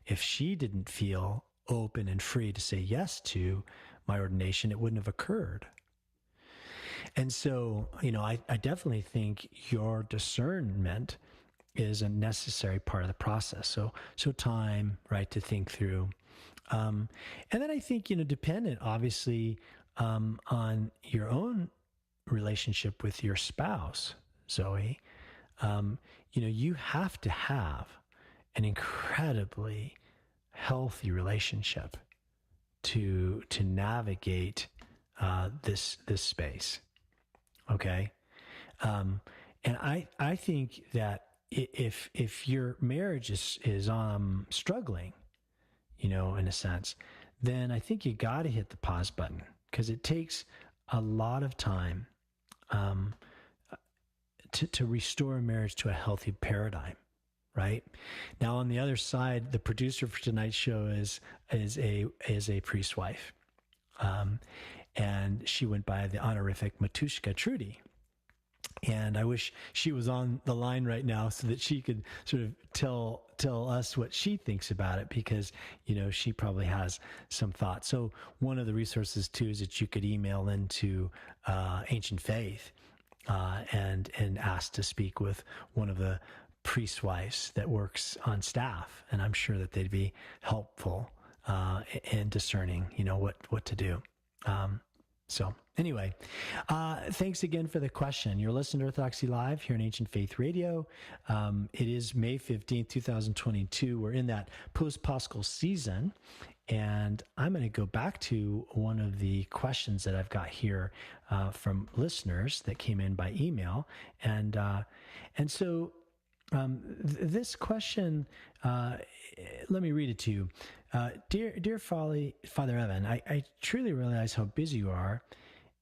If she didn't feel open and free to say yes to my ordination, it wouldn't have occurred. And so, I definitely think your discernment is a necessary part of the process. So time, right, to think through. And then I think, dependent, obviously, on your own relationship with your spouse, Zoe, you have to have an incredibly healthy relationship to navigate this space. Okay, and I think that if your marriage is struggling, in a sense, then I think you got to hit the pause button, because it takes a lot of time to restore a marriage to a healthy paradigm, right? Now, on the other side, the producer for tonight's show is a priest's wife, and she went by the honorific Matushka Trudy. And I wish she was on the line right now so that she could sort of tell us what she thinks about it, because, she probably has some thoughts. So one of the resources too is that you could email into Ancient Faith and ask to speak with one of the priest wives that works on staff. And I'm sure that they'd be helpful in discerning, what to do. So anyway, thanks again for the question. You're listening to Orthodoxy Live here on Ancient Faith Radio. It is May 15th, 2022. We're in that post-Paschal season, and I'm going to go back to one of the questions that I've got here from listeners that came in by email. And so this question, let me read it to you. Dear Father Evan, I truly realize how busy you are,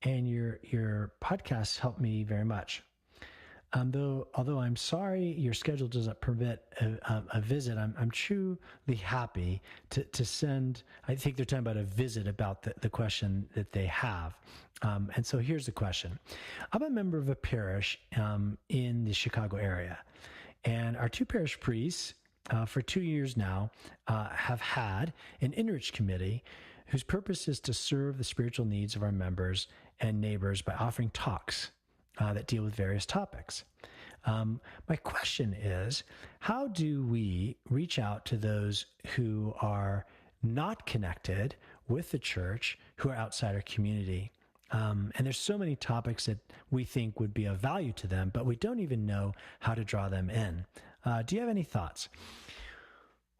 and your podcasts help me very much. Although I'm sorry your schedule doesn't permit a visit, I'm truly happy to send. I think they're talking about a visit about the question that they have. And so here's the question. I'm a member of a parish in the Chicago area, and our two parish priests for 2 years now have had an Enrich committee whose purpose is to serve the spiritual needs of our members and neighbors by offering talks that deal with various topics. My question is, how do we reach out to those who are not connected with the church, who are outside our community? And there's so many topics that we think would be of value to them, but we don't even know how to draw them in. Do you have any thoughts?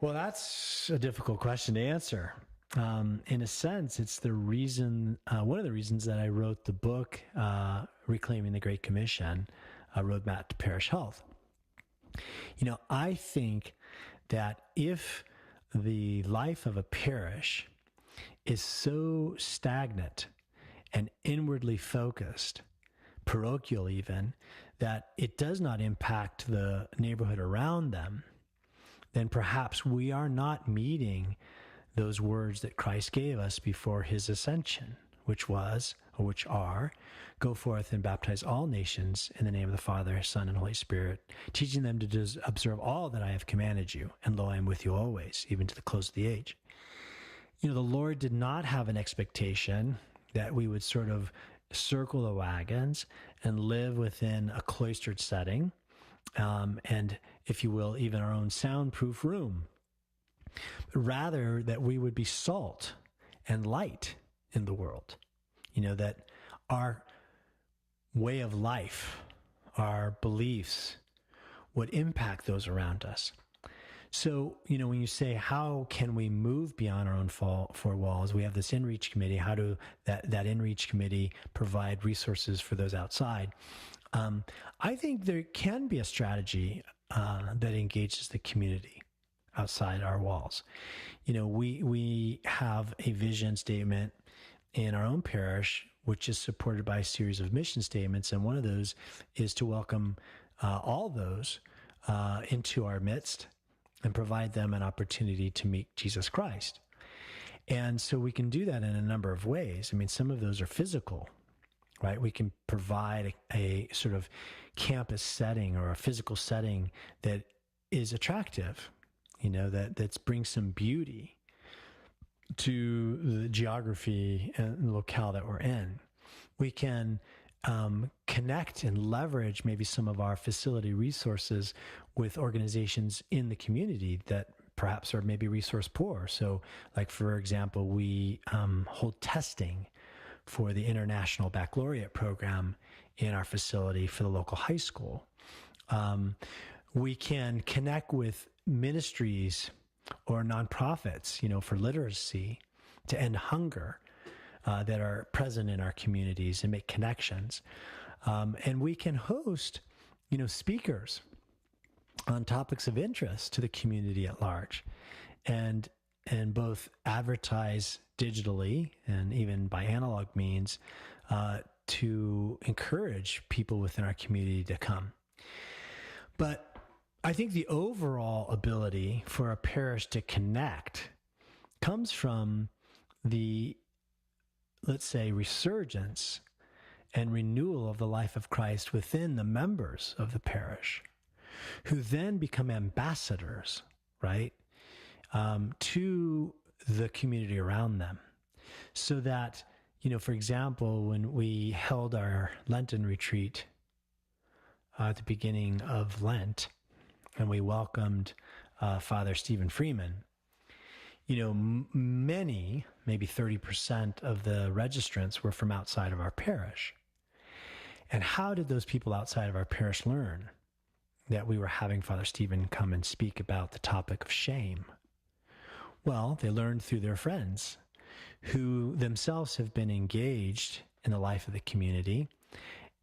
Well, that's a difficult question to answer. In a sense, it's the reason, one of the reasons that I wrote the book, Reclaiming the Great Commission, roadmap to parish health. I think that if the life of a parish is so stagnant and inwardly focused, parochial even, that it does not impact the neighborhood around them, then perhaps we are not meeting those words that Christ gave us before his ascension, which are, go forth and baptize all nations in the name of the Father, Son, and Holy Spirit, teaching them to observe all that I have commanded you, and lo, I am with you always, even to the close of the age. The Lord did not have an expectation that we would sort of circle the wagons and live within a cloistered setting, and, if you will, even our own soundproof room. Rather, that we would be salt and light in the world. That our way of life, our beliefs would impact those around us. So, when you say, how can we move beyond our own four walls? We have this in-reach committee. How do that in-reach committee provide resources for those outside? I think there can be a strategy that engages the community outside our walls. We have a vision statement in our own parish, which is supported by a series of mission statements. And one of those is to welcome all those into our midst and provide them an opportunity to meet Jesus Christ. And so we can do that in a number of ways. Some of those are physical, right? We can provide a sort of campus setting or a physical setting that is attractive, that brings some beauty to the geography and locale that we're in. We can connect and leverage maybe some of our facility resources with organizations in the community that perhaps are maybe resource poor. So, like, for example, we hold testing for the International Baccalaureate program in our facility for the local high school. We can connect with ministries or nonprofits, for literacy, to end hunger that are present in our communities and make connections. And we can host, speakers on topics of interest to the community at large, and both advertise digitally and even by analog means to encourage people within our community to come. But I think the overall ability for a parish to connect comes from the, let's say, resurgence and renewal of the life of Christ within the members of the parish, who then become ambassadors, right, to the community around them. So that, for example, when we held our Lenten retreat at the beginning of Lent, and we welcomed Father Stephen Freeman, many, maybe 30% of the registrants were from outside of our parish. And how did those people outside of our parish learn that we were having Father Stephen come and speak about the topic of shame? Well, they learned through their friends who themselves have been engaged in the life of the community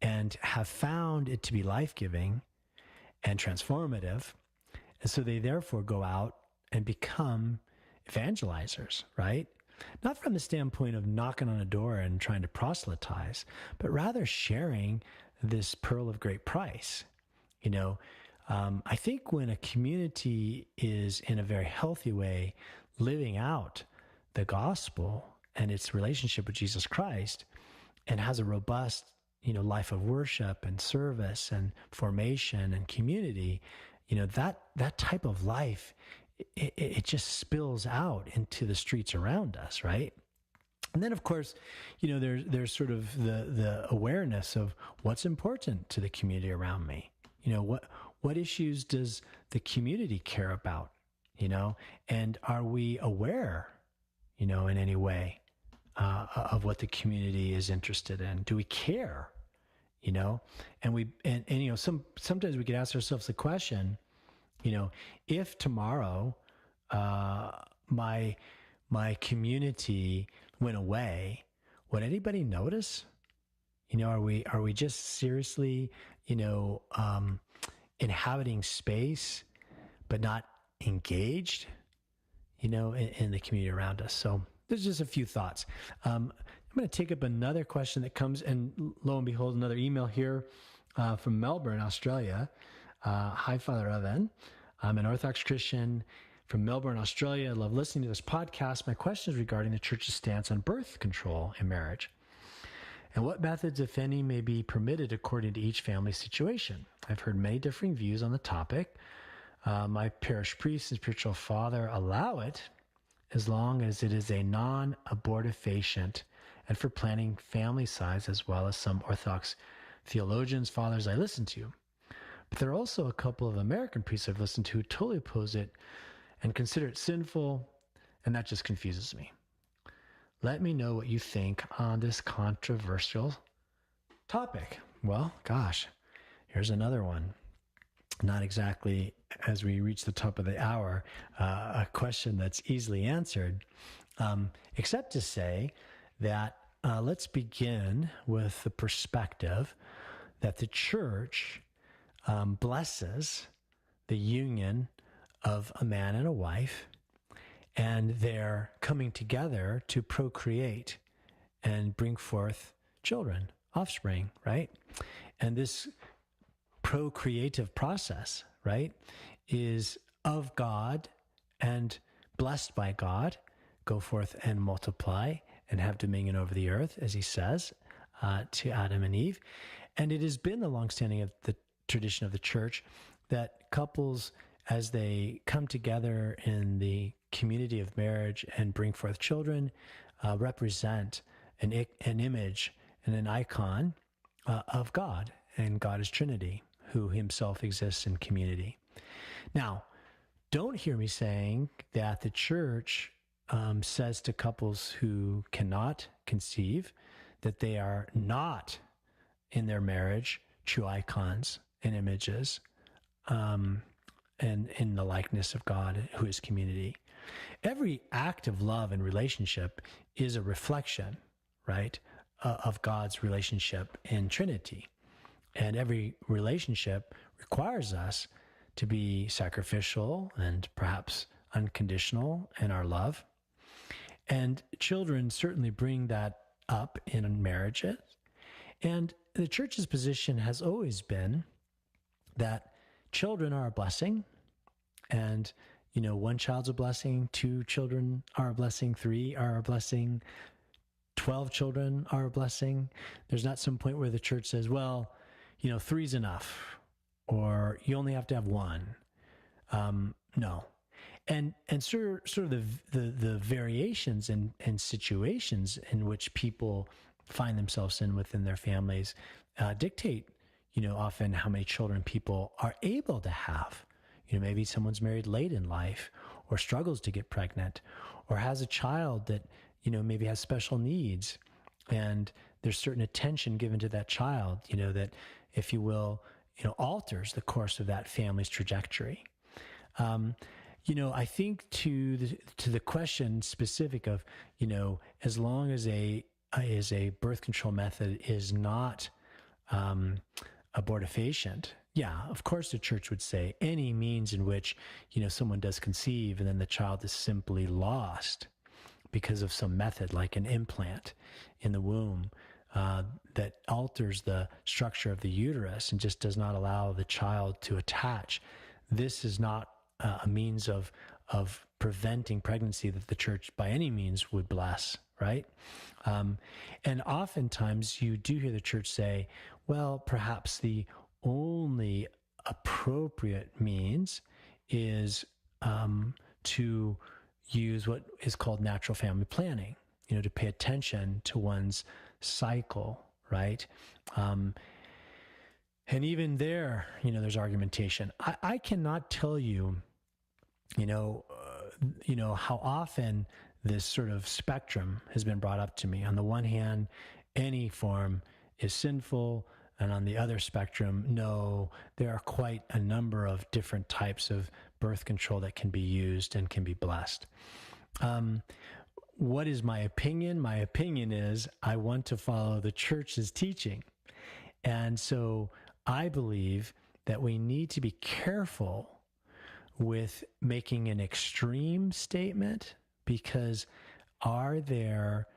and have found it to be life-giving and transformative. And so they therefore go out and become evangelizers, right? Not from the standpoint of knocking on a door and trying to proselytize, but rather sharing this pearl of great price. I think when a community is in a very healthy way living out the gospel and its relationship with Jesus Christ, and has a robust, life of worship and service and formation and community, that type of life, it just spills out into the streets around us, right? And then, of course, there's sort of the awareness of what's important to the community around me. What issues does the community care about? And are we aware, in any way, of what the community is interested in? Do we care? And sometimes we could ask ourselves the question, if tomorrow my community went away, would anybody notice? Are we just seriously inhabiting space, but not engaged, in the community around us. So there's just a few thoughts. I'm going to take up another question that comes, and lo and behold, another email here from Melbourne, Australia. Hi, Father Evan. I'm an Orthodox Christian from Melbourne, Australia. I love listening to this podcast. My question is regarding the Church's stance on birth control in marriage, and what methods, if any, may be permitted according to each family situation. I've heard many differing views on the topic. My parish priest and spiritual father allow it as long as it is a non-abortifacient and for planning family size, as well as some Orthodox theologians, fathers I listen to. But there are also a couple of American priests I've listened to who totally oppose it and consider it sinful, and that just confuses me. Let me know what you think on this controversial topic. Well, gosh, here's another one. Not exactly, as we reach the top of the hour, a question that's easily answered, except to say that let's begin with the perspective that the Church blesses the union of a man and a wife, and they're coming together to procreate and bring forth children, offspring, right? And this procreative process, right, is of God and blessed by God. Go forth and multiply and have dominion over the earth, as he says to Adam and Eve. And it has been the longstanding of the tradition of the Church that couples, as they come together in the community of marriage and bring forth children, represent an image and an icon of God, and God is Trinity, who himself exists in community. Now, don't hear me saying that the Church says to couples who cannot conceive that they are not in their marriage true icons and images and in the likeness of God, who is community. Every act of love and relationship is a reflection, right, of God's relationship in Trinity. And every relationship requires us to be sacrificial and perhaps unconditional in our love. And children certainly bring that up in marriages. And the Church's position has always been that children are a blessing. And, one child's a blessing, 2 children are a blessing, 3 are a blessing, 12 children are a blessing. There's not some point where the Church says, well, 3's enough, or you only have to have 1. No. And sort of the variations and situations in which people find themselves in within their families dictate, often how many children people are able to have. Maybe someone's married late in life, or struggles to get pregnant, or has a child that, maybe has special needs, and there's certain attention given to that child, that, if you will, alters the course of that family's trajectory. I think to the question specific of, as long as a birth control method is not abortifacient, yeah, of course the Church would say any means in which, someone does conceive and then the child is simply lost because of some method like an implant in the womb that alters the structure of the uterus and just does not allow the child to attach. This is not a means of preventing pregnancy that the Church by any means would bless, right? And oftentimes you do hear the Church say, well, perhaps the only appropriate means is to use what is called natural family planning, to pay attention to one's cycle, right? And even there, there's argumentation. I cannot tell you, how often this sort of spectrum has been brought up to me. On the one hand, any form is sinful, and on the other spectrum, no, there are quite a number of different types of birth control that can be used and can be blessed. What is my opinion? My opinion is I want to follow the Church's teaching. And so I believe that we need to be careful with making an extreme statement, because are there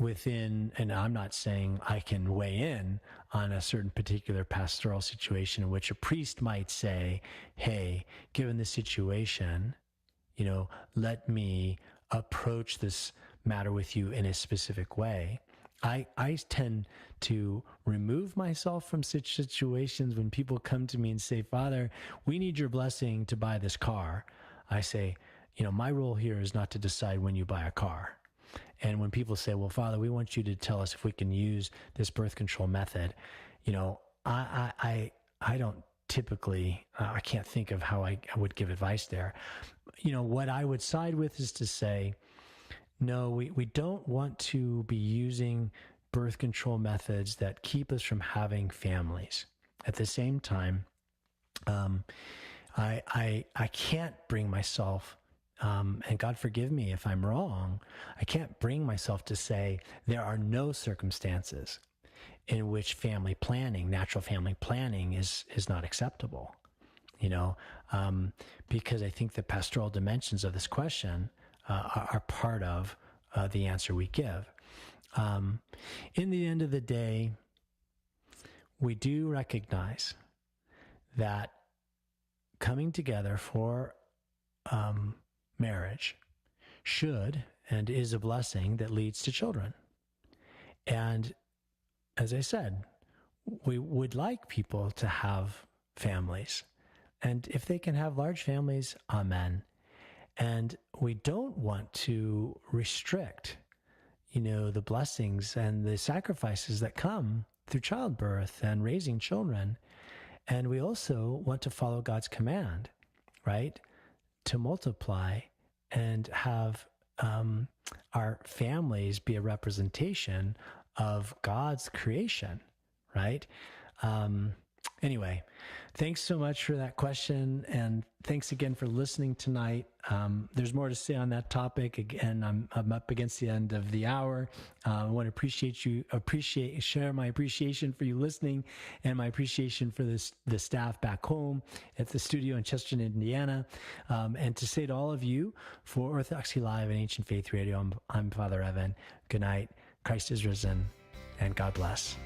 within, and I'm not saying I can weigh in on a certain particular pastoral situation in which a priest might say, hey, given the situation, let me approach this matter with you in a specific way. I tend to remove myself from such situations when people come to me and say, Father, we need your blessing to buy this car. I say, my role here is not to decide when you buy a car. And when people say, well, Father, we want you to tell us if we can use this birth control method, I don't typically, I can't think of how I would give advice there. What I would side with is to say, no, we don't want to be using birth control methods that keep us from having families. At the same time, I can't bring myself, and God forgive me if I'm wrong, I can't bring myself to say there are no circumstances in which family planning, natural family planning is not acceptable, because I think the pastoral dimensions of this question are part of the answer we give. In the end of the day, we do recognize that coming together for marriage should and is a blessing that leads to children. And as I said, we would like people to have families. And if they can have large families, amen. And we don't want to restrict, the blessings and the sacrifices that come through childbirth and raising children. And we also want to follow God's command, right? To multiply and have our families be a representation of God's creation, right? Anyway, thanks so much for that question, and thanks again for listening tonight. There's more to say on that topic. Again, I'm up against the end of the hour. I want to share my appreciation for you listening, and my appreciation for the staff back home at the studio in Chesterton, Indiana, and to say to all of you, for Orthodoxy Live and Ancient Faith Radio, I'm Father Evan. Good night. Christ is risen, and God bless.